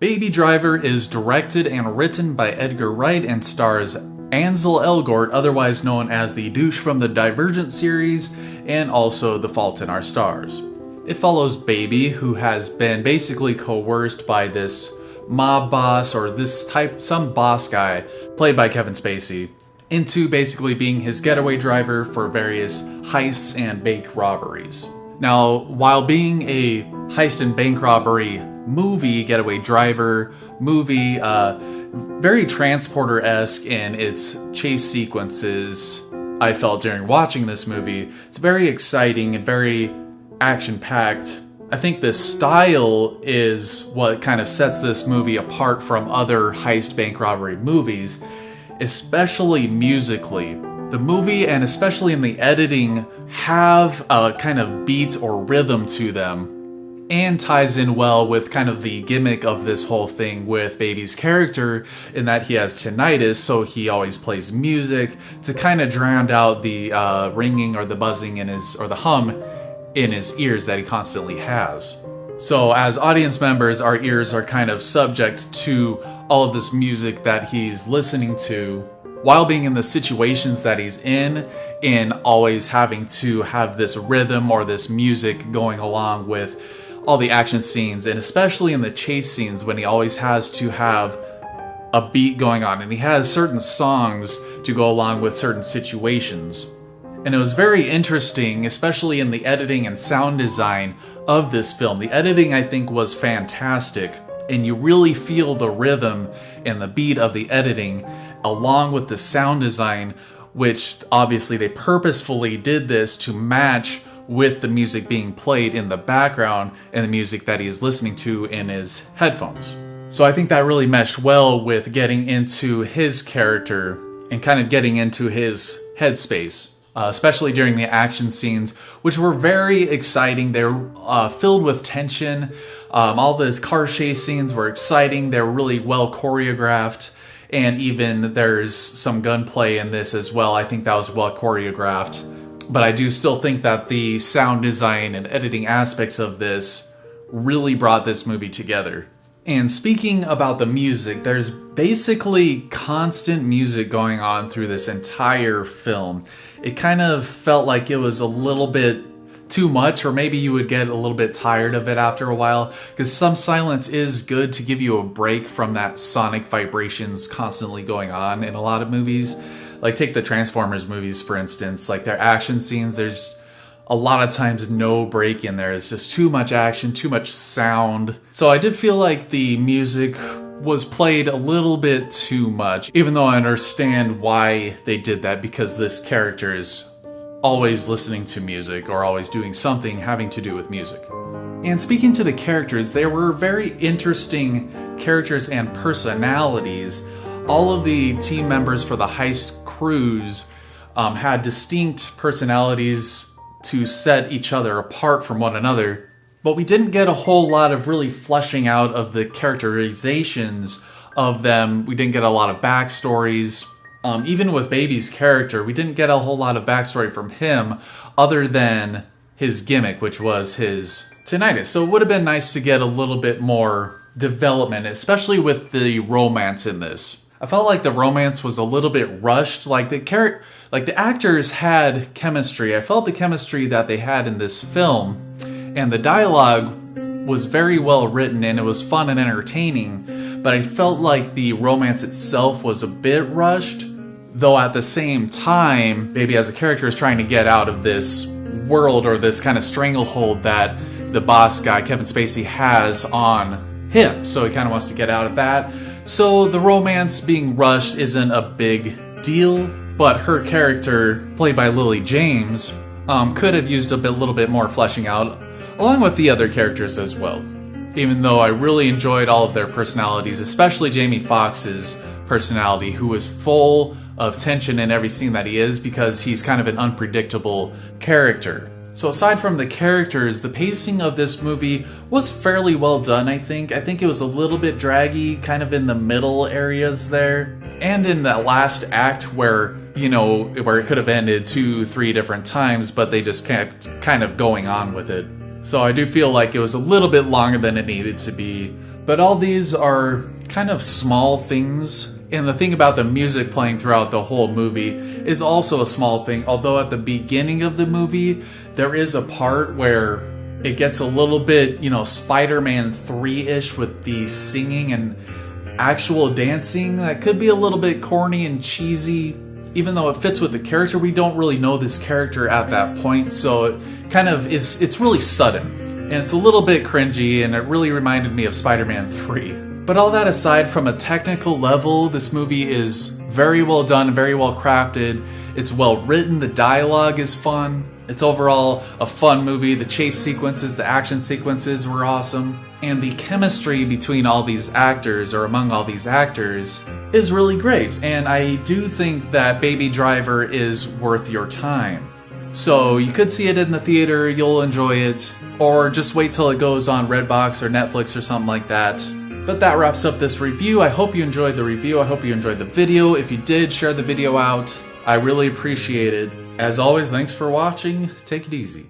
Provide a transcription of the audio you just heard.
Baby Driver is directed and written by Edgar Wright and stars Ansel Elgort, otherwise known as the douche from the Divergent series, and also The Fault in Our Stars. It follows Baby, who has been basically coerced by this mob boss or some boss guy, played by Kevin Spacey, into basically being his getaway driver for various heists and bank robberies. Now, while being a heist and bank robbery movie, getaway driver movie, very Transporter-esque in its chase sequences, I felt during watching this movie. It's very exciting and very action-packed. I think the style is what kind of sets this movie apart from other heist bank robbery movies, especially musically. The movie, and especially in the editing, have a kind of beat or rhythm to them, and ties in well with kind of the gimmick of this whole thing with Baby's character, in that he has tinnitus, so he always plays music to kind of drown out the ringing or the buzzing in his, or the hum in his ears that he constantly has. So as audience members, our ears are kind of subject to all of this music that he's listening to while being in the situations that he's in always having to have this rhythm or this music going along with all the action scenes, and especially in the chase scenes when he always has to have a beat going on, and he has certain songs to go along with certain situations. And it was very interesting, especially in the editing and sound design of this film. The editing, I think, was fantastic, and you really feel the rhythm and the beat of the editing along with the sound design, which obviously they purposefully did this to match with the music being played in the background and the music that he is listening to in his headphones. So I think that really meshed well with getting into his character and kind of getting into his headspace, especially during the action scenes, which were very exciting. They were filled with tension. All the car chase scenes were exciting. They were really well choreographed. And even there's some gunplay in this as well. I think that was well choreographed. But I do still think that the sound design and editing aspects of this really brought this movie together. And speaking about the music, there's basically constant music going on through this entire film. It kind of felt like it was a little bit too much, or maybe you would get a little bit tired of it after a while, because some silence is good to give you a break from that sonic vibrations constantly going on in a lot of movies. Like take the Transformers movies, for instance, like their action scenes, there's a lot of times no break in there. It's just too much action, too much sound. So I did feel like the music was played a little bit too much, even though I understand why they did that, because this character is always listening to music or always doing something having to do with music. And speaking to the characters, there were very interesting characters and personalities. All of the team members for the heist crews had distinct personalities to set each other apart from one another, but we didn't get a whole lot of really fleshing out of the characterizations of them. We didn't get a lot of backstories. Even with Baby's character, we didn't get a whole lot of backstory from him other than his gimmick, which was his tinnitus. So it would have been nice to get a little bit more development, especially with the romance in this. I felt like the romance was a little bit rushed. Like the actors had chemistry. I felt the chemistry that they had in this film, and the dialogue was very well written and it was fun and entertaining, but I felt like the romance itself was a bit rushed, though at the same time, Baby as a character is trying to get out of this world or this kind of stranglehold that the boss guy, Kevin Spacey, has on him. So he kind of wants to get out of that. So the romance being rushed isn't a big deal, but her character, played by Lily James, could have used little bit more fleshing out, along with the other characters as well. Even though I really enjoyed all of their personalities, especially Jamie Foxx's personality, who is full of tension in every scene that he is, because he's kind of an unpredictable character. So aside from the characters, the pacing of this movie was fairly well done, I think. I think it was a little bit draggy, kind of in the middle areas there. And in that last act where, where it could have ended 2-3 different times, but they just kept kind of going on with it. So I do feel like it was a little bit longer than it needed to be, But all these are kind of small things, and the thing about the music playing throughout the whole movie is also a small thing, although at the beginning of the movie, there is a part where it gets a little bit, Spider-Man 3-ish with the singing and actual dancing that could be a little bit corny and cheesy. Even though it fits with the character, we don't really know this character at that point, so it kind of it's really sudden. And it's a little bit cringy, and it really reminded me of Spider-Man 3. But all that aside, from a technical level, this movie is very well done, very well crafted. It's well written, the dialogue is fun. It's overall a fun movie. The chase sequences, the action sequences were awesome. And the chemistry between all these actors, or among all these actors, is really great. And I do think that Baby Driver is worth your time. So you could see it in the theater, you'll enjoy it, or just wait till it goes on Redbox or Netflix or something like that. But that wraps up this review. I hope you enjoyed the review. I hope you enjoyed the video. If you did, share the video out. I really appreciate it. As always, thanks for watching. Take it easy.